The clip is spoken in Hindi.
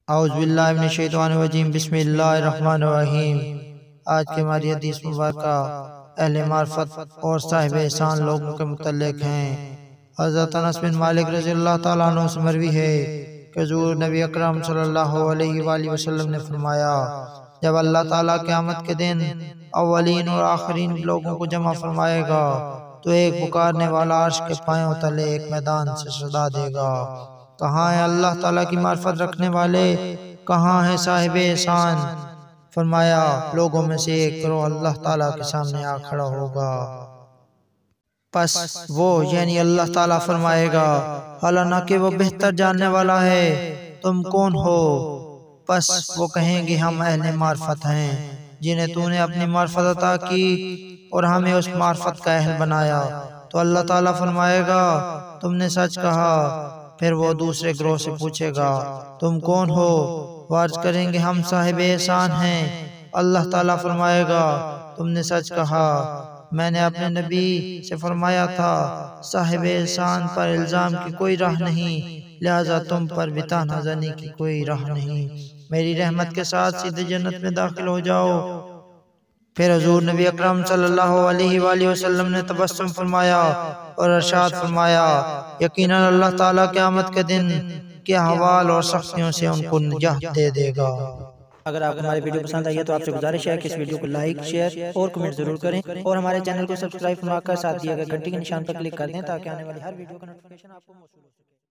औज़ुबिल्लाहि मिनश्शैतानिर्रजीम बिस्मिल्लाहिर्रहमानिर्रहीम। आज की हमारी हदीस मुबारक अहले मार्फत और साहिब एहसान लोगों के मुतल्लिक़ हैं। हज़रत अनस बिन मालिक रज़ियल्लाहु तआला अन्हु से मरवी है कि हुज़ूर नबी अकरम सल्लल्लाहु अलैहि वसल्लम ने फरमाया, जब अल्लाह ताला क़यामत के दिन अव्वलीन और आखिरीन लोगों को जमा फरमाएगा तो एक पुकारने वाला अर्श के पांयों तले एक मैदान से सदा देगा, कहाँ है अल्लाह ताला की मार्फत रखने वाले, कहाँ है साहिब एहसान। फरमाया, लोगों में से एक गिरोह अल्लाह ताला के सामने आ खड़ा होगा। पस वो यानी अल्लाह ताला फरमाएगा, हालांकि कि वो बेहतर जानने वाला है, तुम कौन हो? पस वो कहेंगे, हम अहले मार्फत हैं जिन्हें तूने अपनी मार्फत अता की और हमें उस मार्फत का अहल बनाया। तो अल्लाह ताला फरमाएगा, तुमने सच कहा। फिर वो दूसरे ग्रोह से पूछेगा, तुम कौन हो? वो अर्ज करेंगे, हम साहिब एहसान हैं। अल्लाह ताला फरमाएगा, तुमने सच कहा। मैंने अपने नबी से फरमाया था, साहिब एहसान पर इल्जाम की कोई राह नहीं, लिहाजा तुम पर भी तानाज़नी की कोई राह नहीं। मेरी रहमत के साथ सीधे जन्नत में दाखिल हो जाओ। फिर हुज़ूर नबी अकरम सल्लल्लाहु अलैहि वसल्लम ने तबस्सुम फरमाया और इरशाद फरमाया, यकीनन अल्लाह ताला क़यामत के दिन के अहवाल और सख्तियों से उनको निजात दे देगा। अगर आपको हमारी वीडियो पसंद आई है तो आपसे गुजारिश है कि इस वीडियो को लाइक, शेयर और कमेंट जरूर करें और हमारे चैनल को सब्सक्राइब फरमाकर साथ दिए गए घंटी के निशान पर क्लिक कर दें ताकि आने वाली हर वीडियो का नोटिफिकेशन आपको मौसूल हो सके।